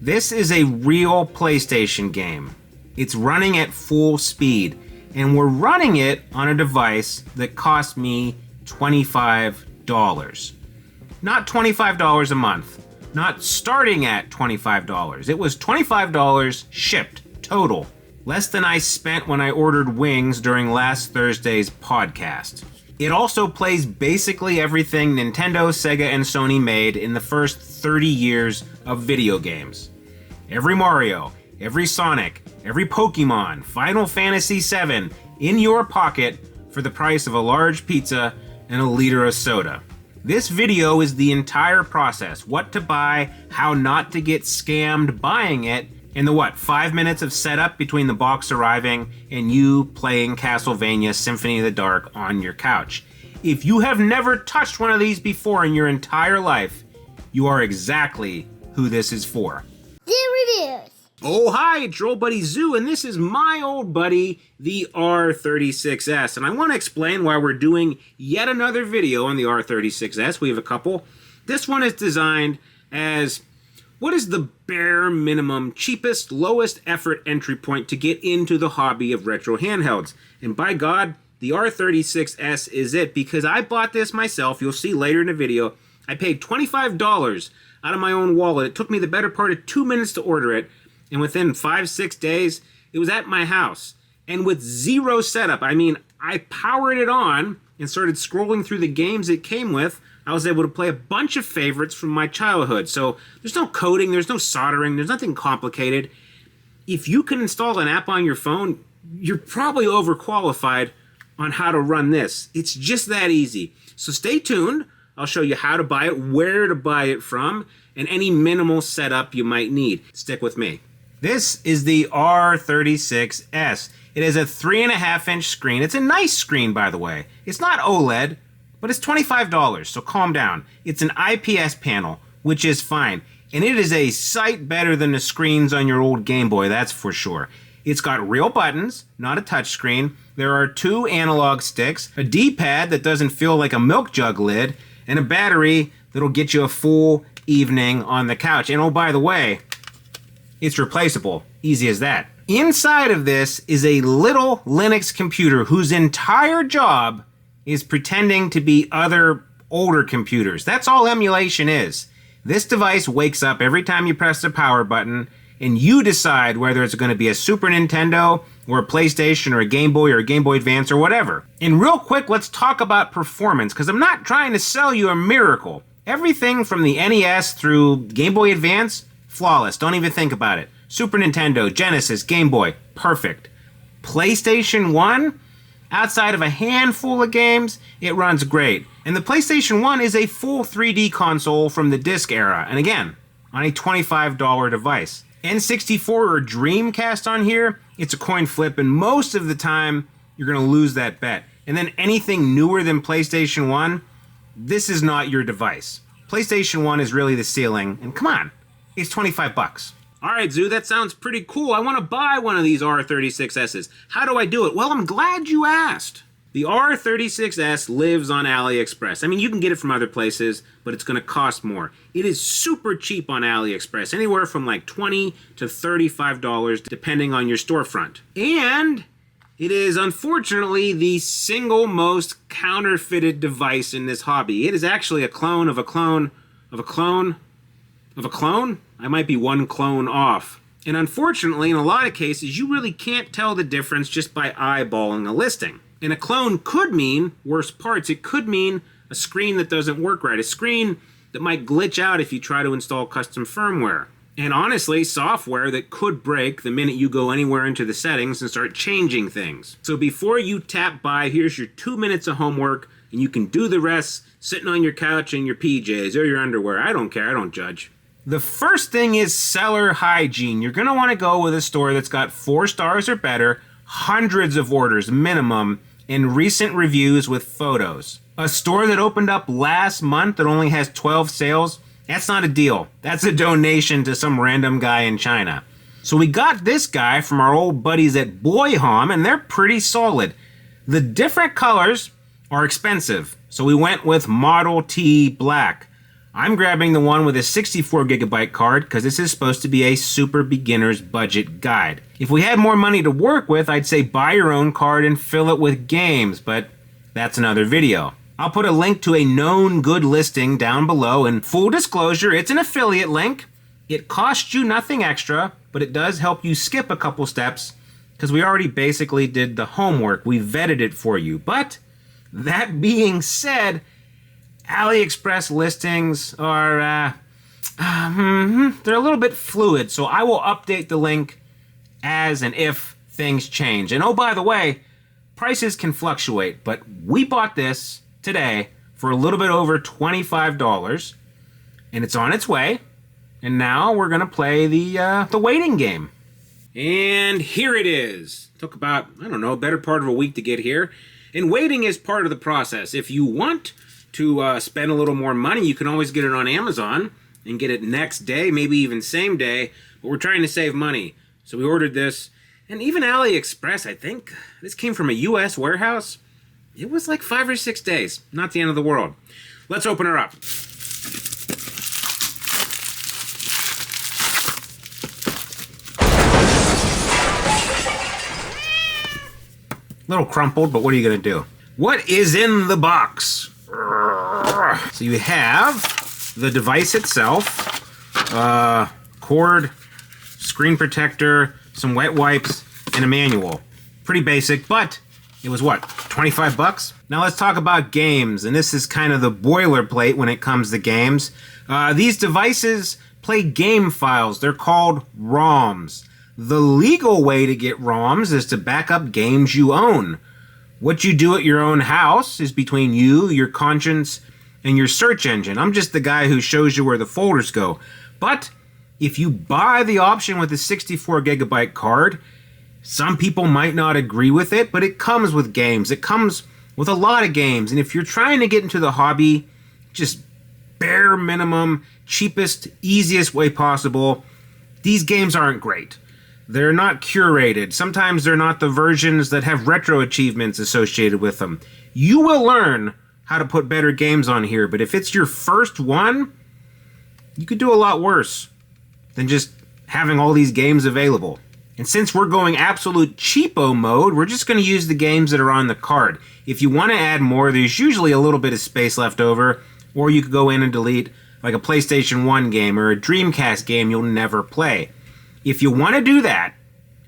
This is a real PlayStation game. It's running at full speed, and we're running it on a device that cost me $25. Not $25 a month, not starting at $25. It was $25 shipped total, less than I spent when I ordered wings during last Thursday's podcast. It also plays basically everything Nintendo, Sega, and Sony made in the first 30 years of video games. Every Mario, every Sonic, every Pokemon, Final Fantasy VII in your pocket for the price of a large pizza and a liter of soda. This video is the entire process, what to buy, how not to get scammed buying it, and the 5 minutes of setup between the box arriving and you playing Castlevania Symphony of the Dark on your couch. If you have never touched one of these before in your entire life, you are exactly who this is for. There it is! Oh hi, it's your old buddy Zoo, and this is my old buddy, the R36S. And I want to explain why we're doing yet another video on the R36S. We have a couple. This one is designed as what is the bare minimum, cheapest, lowest effort entry point to get into the hobby of retro handhelds. And by God, the R36S is it, because I bought this myself. You'll see later in the video. I paid $25 out of my own wallet. It took me the better part of 2 minutes to order it. And within 5-6 days, it was at my house. And with zero setup, I mean, I powered it on and started scrolling through the games it came with. I was able to play a bunch of favorites from my childhood. So there's no coding, there's no soldering, there's nothing complicated. If you can install an app on your phone, you're probably overqualified on how to run this. It's just that easy. So stay tuned. I'll show you how to buy it, where to buy it from, and any minimal setup you might need. Stick with me. This is the R36S. It has a 3.5-inch screen. It's a nice screen, by the way. It's not OLED, but it's $25, so calm down. It's an IPS panel, which is fine. And it is a sight better than the screens on your old Game Boy, that's for sure. It's got real buttons, not a touchscreen. There are 2 analog sticks, a D-pad that doesn't feel like a milk jug lid, and a battery that'll get you a full evening on the couch. And oh, by the way, it's replaceable. Easy as that. Inside of this is a little Linux computer whose entire job is pretending to be other older computers. That's all emulation is. This device wakes up every time you press the power button, and you decide whether it's going to be a Super Nintendo or a PlayStation or a Game Boy or a Game Boy Advance or whatever. And real quick, let's talk about performance, because I'm not trying to sell you a miracle. Everything from the NES through Game Boy Advance, flawless. Don't even think about it. Super Nintendo, Genesis, Game Boy, perfect. PlayStation 1, outside of a handful of games, it runs great. And the PlayStation 1 is a full 3D console from the disc era, and again, on a $25 device. N64 or Dreamcast on here, it's a coin flip, and most of the time, you're going to lose that bet. And then anything newer than PlayStation 1, this is not your device. PlayStation 1 is really the ceiling, and come on, it's 25 bucks. All right, Zoo, that sounds pretty cool. I want to buy one of these R36Ss. How do I do it? Well, I'm glad you asked. The R36S lives on AliExpress. I mean, you can get it from other places, but it's going to cost more. It is super cheap on AliExpress, anywhere from like $20 to $35, depending on your storefront. And it is, unfortunately, the single most counterfeited device in this hobby. It is actually a clone of a clone of a clone of a clone? I might be one clone off. And unfortunately, in a lot of cases, you really can't tell the difference just by eyeballing a listing. And a clone could mean worse parts. It could mean a screen that doesn't work right, a screen that might glitch out if you try to install custom firmware. And honestly, software that could break the minute you go anywhere into the settings and start changing things. So before you tap buy, here's your 2 minutes of homework, and you can do the rest sitting on your couch in your PJs or your underwear. I don't care, I don't judge. The first thing is seller hygiene. You're going to want to go with a store that's got 4 stars or better, hundreds of orders minimum, and recent reviews with photos. A store that opened up last month that only has 12 sales, that's not a deal. That's a donation to some random guy in China. So we got this guy from our old buddies at Boyhom, and they're pretty solid. The different colors are expensive, so we went with Model T Black. I'm grabbing the one with a 64GB card because this is supposed to be a super beginner's budget guide. If we had more money to work with, I'd say buy your own card and fill it with games, but that's another video. I'll put a link to a known good listing down below, and full disclosure, it's an affiliate link. It costs you nothing extra, but it does help you skip a couple steps because we already basically did the homework. We vetted it for you. But that being said, AliExpress listings are, they're a little bit fluid, so I will update the link as and if things change. And oh, by the way, prices can fluctuate, but we bought this today for a little bit over $25, and it's on its way. And now we're gonna play the waiting game. And here it is. Took about, I don't know, a better part of a week to get here. And waiting is part of the process. If you want to spend a little more money, you can always get it on Amazon and get it next day, maybe even same day. But we're trying to save money, so we ordered this. And even AliExpress, I think, this came from a US warehouse. It was like 5 or 6 days. Not the end of the world. Let's open her up. Little crumpled, but what are you gonna do? What is in the box? So you have the device itself, cord, screen protector, some wet wipes, and a manual. Pretty basic, but it was what, 25 bucks? Now let's talk about games, and this is kind of the boilerplate when it comes to games. These devices play game files. They're called ROMs. The legal way to get ROMs is to back up games you own. What you do at your own house is between you, your conscience, and your search engine. I'm just the guy who shows you where the folders go. But if you buy the option with a 64GB card, some people might not agree with it, but it comes with games. It comes with a lot of games. And if you're trying to get into the hobby, just bare minimum, cheapest, easiest way possible, these games aren't great. They're not curated. Sometimes they're not the versions that have retro achievements associated with them. You will learn how to put better games on here, but if it's your first one, you could do a lot worse than just having all these games available. And since we're going absolute cheapo mode, we're just going to use the games that are on the card. If you want to add more, there's usually a little bit of space left over, or you could go in and delete like a PlayStation 1 game or a Dreamcast game you'll never play. If you want to do that,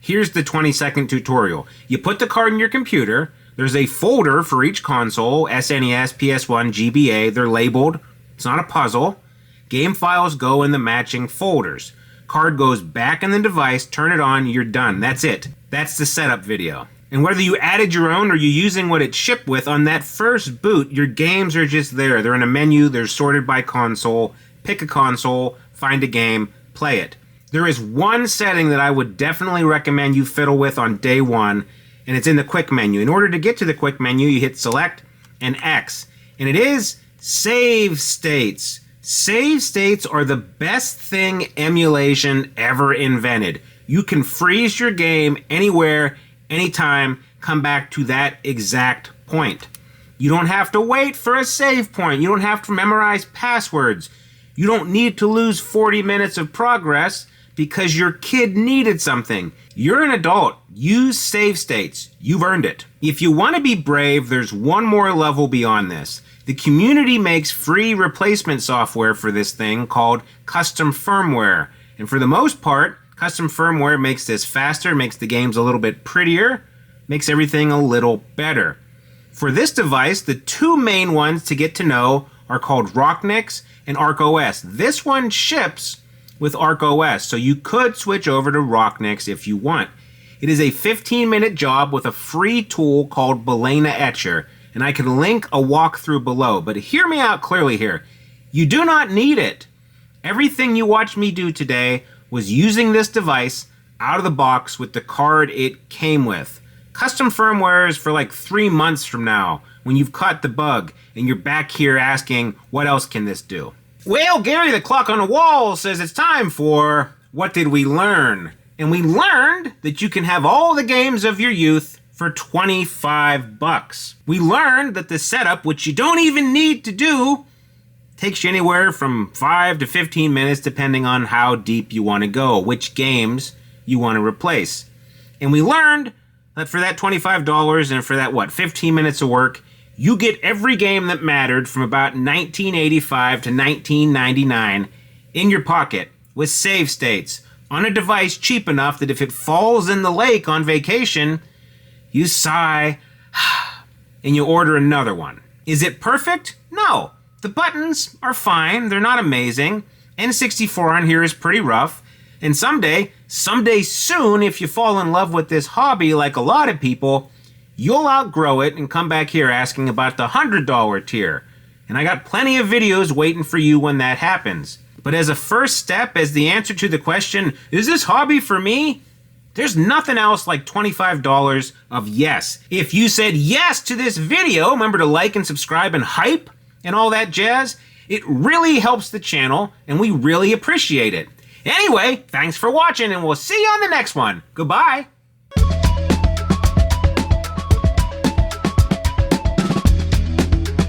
here's the 20-second tutorial. You put the card in your computer. There's a folder for each console, SNES, PS1, GBA. They're labeled. It's not a puzzle. Game files go in the matching folders. Card goes back in the device, turn it on, you're done. That's it. That's the setup video. And whether you added your own or you're using what it's shipped with, on that first boot, your games are just there. They're in a menu. They're sorted by console. Pick a console, find a game, play it. There is one setting that I would definitely recommend you fiddle with on day one, and it's in the quick menu. In order to get to the quick menu, you hit select and X, and it is save states. Save states are the best thing emulation ever invented. You can freeze your game anywhere, anytime, come back to that exact point. You don't have to wait for a save point. You don't have to memorize passwords. You don't need to lose 40 minutes of progress because your kid needed something. You're an adult. Use save states. You've earned it. If you want to be brave, there's one more level beyond this. The community makes free replacement software for this thing called custom firmware. And for the most part, custom firmware makes this faster, makes the games a little bit prettier, makes everything a little better. For this device, the two main ones to get to know are called Rocknix and ArcOS. This one ships with ArcOS, so you could switch over to Rocknix if you want. It is a 15-minute job with a free tool called Balena Etcher, and I can link a walkthrough below, but hear me out clearly here. You do not need it. Everything you watched me do today was using this device out of the box with the card it came with. Custom firmware is for like 3 months from now, when you've caught the bug, and you're back here asking, what else can this do? Well, Gary, the clock on the wall says it's time for What Did We Learn? And we learned that you can have all the games of your youth for 25 bucks. We learned that the setup, which you don't even need to do, Takes you anywhere from 5 to 15 minutes depending on how deep you want to go, which games you want to replace. And we learned that for that $25 and for that, 15 minutes of work, you get every game that mattered from about 1985 to 1999 in your pocket with save states on a device cheap enough that if it falls in the lake on vacation, you sigh and you order another one. Is it perfect? No. The buttons are fine. They're not amazing. N64 on here is pretty rough. And someday soon, if you fall in love with this hobby like a lot of people, you'll outgrow it and come back here asking about the $100 tier. And I got plenty of videos waiting for you when that happens. But as a first step, as the answer to the question, is this hobby for me? There's nothing else like $25 of yes. If you said yes to this video, remember to like and subscribe and hype and all that jazz. It really helps the channel and we really appreciate it. Anyway, thanks for watching and we'll see you on the next one. Goodbye.